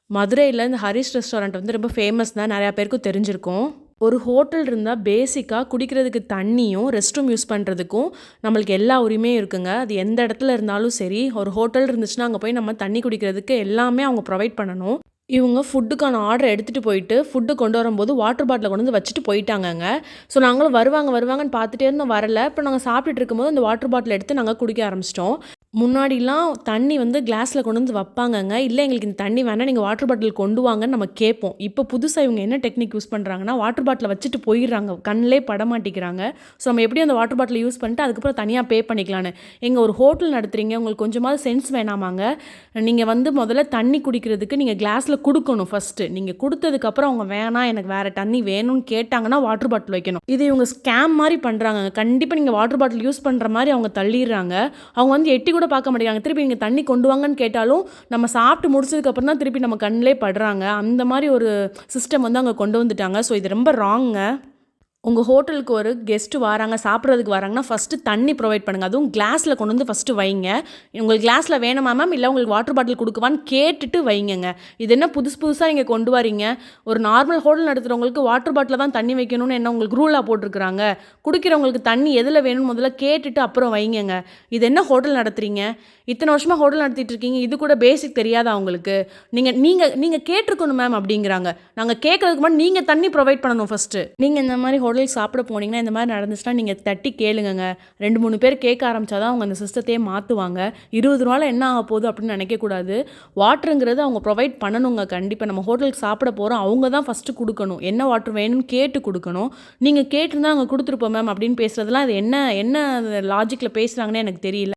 மதுரையில இந்த ஹரிஷ் ரெஸ்டாரண்ட் வந்து ரொம்ப ஃபேமஸ் தான். நெறையா பேருக்கு தெரிஞ்சிருக்கும். ஒரு ஹோட்டல் இருந்தா பேசிக்கா குடிக்கிறதுக்கு தண்ணியும், ரெஸ்ட் ரூம் யூஸ் பண்றதுக்கும் நம்மளுக்கு எல்லா உரிமையும் இருக்குங்க. அது எந்த இடத்துல இருந்தாலும் சரி, ஒரு ஹோட்டல் இருந்துச்சுன்னா, அங்க போய் நம்ம தண்ணி குடிக்கிறதுக்கு எல்லாமே அவங்க ப்ரொவைட் பண்ணணும். இவங்க ஃபுட்டுக்கான ஆர்டர் எடுத்துட்டு போயிட்டு, ஃபுட்டு கொண்டு வரும்போது வாட்டர் பாட்டில கொண்டு வந்து வச்சுட்டு போயிட்டாங்கங்க. ஸோ நாங்களும் வருவாங்கன்னு பார்த்துட்டே இருந்தோம், வரல. அப்புறம் நாங்க சாப்பிட்டுட்டு இருக்கும்போது அந்த வாட்டர் பாட்டில எடுத்து நாங்க குடிக்க ஆரம்பிச்சிட்டோம். முன்னாடிலாம் தண்ணி வந்து கிளாஸ்ல கொண்டு வந்து வப்பாங்கங்க. இல்ல எங்களுக்கு இந்த தண்ணி வேணாம், நீங்க வாட்டர் பாட்டில் கொண்டு வாங்கன்னு நம்ம கேட்போம். இப்போ புதுசா இவங்க என்ன டெக்னிக் யூஸ் பண்றாங்கன்னா, வாட்டர் பாட்டில வச்சுட்டு போயிர்றாங்க. கண்லே படமாட்டிக்கிறாங்க. ஸோ நம்ம எப்படியும் அந்த வாட்டர் பாட்டில யூஸ் பண்ணிட்டு அதுக்கப்புறம் தனியா பே பண்ணிக்கலான்னு. ஏங்க ஒரு ஹோட்டல் நடத்துறீங்க, உங்களுக்கு கொஞ்சமாவது சென்ஸ் வேணாமாங்க? நீங்க வந்து முதல்ல தண்ணி குடிக்கிறதுக்கு நீங்க கிளாஸ்ல குடுக்கணும் ஃபர்ஸ்ட்டு. நீங்க குடுத்ததுக்கப்புறம் அவங்க வேணாம், எனக்கு வேற தண்ணி வேணும்னு கேட்டாங்கன்னா வாட்டர் பாட்டில் வைக்கணும். இது இவங்க ஸ்கேம் மாரி பண்றாங்கங்க. கண்டிப்பா நீங்க வாட்டர் பாட்டில் யூஸ் பண்ற மாரி அவங்க தள்ளிர்றாங்க. அவங்க வந்து எட்டி கூட பார்க்க மாட்டேங்கிறாங்க. திருப்பி நீங்க தண்ணி கொண்டு வாங்கன்னு கேட்டாலும், நம்ம சாப்பிட்டு முடிச்சதுக்கு அப்புறம் தான் திருப்பி நம்ம கண்லே படுறாங்க. அந்த மாரி ஒரு சிஸ்டம் வந்து அங்க கொண்டு வந்துட்டாங்க. ஸோ இது ரொம்ப ராங்குங்க. உங்க ஹோட்டலுக்கு ஒரு கெஸ்ட் வராங்க, சாப்பிட்றதுக்கு வராங்கன்னா, ஃபர்ஸ்ட்டு தண்ணி ப்ரொவைட் பண்ணுங்க. அதுவும் கிளாஸ்ல கொண்டு வந்து ஃபர்ஸ்ட்டு வைங்க. உங்களுக்கு கிளாஸ்ல வேணுமா மேம்? இல்ல உங்களுக்கு வாட்டர் பாட்டில் குடுக்கவான்னு கேட்டுட்டு வைங்கங்க. இது என்ன புதுசு புதுசா நீங்க கொண்டு வாரீங்க? ஒரு நார்மல் ஹோட்டல் நடத்துறவங்களுக்கு வாட்டர் பாட்டில்ல தான் தண்ணி வைக்கணும்னு என்ன உங்களுக்கு ரூலா போட்டுருக்காங்க? குடிக்கிறவங்களுக்கு தண்ணி எதுல வேணும்னு முதல்ல கேட்டுட்டு அப்புறம் வைங்கங்க. இது என்ன ஹோட்டல் நடத்துறீங்க? இத்தன வருஷமா ஹோட்டல் நடத்திட்டு இருக்கீங்க. இது கூட பேசிக் தெரியாதா உங்களுக்கு? நீங்க நீங்க நீங்க கேட்டுருக்கணும் மேம் அப்படிங்கிறாங்க. நாங்க கேட்கறதுக்கு முன்னாடி நீங்க தண்ணி ப்ரொவைட் பண்ணணும் ஃபர்ஸ்ட்டு. நீங்க இந்த மாரி ஹோட்டலுக்கு சாப்பிட போனீங்கன்னா, இந்த மாரி நடந்துச்சுன்னா நீங்க தட்டி கேளுங்கங்க. 2, 3 பேர் கேட்க ஆரம்பிச்சா தான் அவங்க அந்த சிஸ்டத்தையே மாத்துவாங்க. ரூ. 20ல என்ன ஆக போகுது அப்படின்னு நினைக்கக்கூடாது. வாட்டருங்கிறது அவங்க ப்ரொவைட் பண்ணணுங்க கண்டிப்பா. நம்ம ஹோட்டலுக்கு சாப்பிட போறோம். அவங்க தான் ஃபர்ஸ்ட்டு குடுக்கணும். என்ன வாட்டர் வேணும்னு கேட்டு குடுக்கணும். நீங்க கேட்டிருந்தா அங்க குடுத்துருப்போம் மேம் அப்படின்னு பேசுறதெல்லாம் அது என்ன என்ன லாஜிக்ல பேசுறாங்கன்னே எனக்கு தெரியல.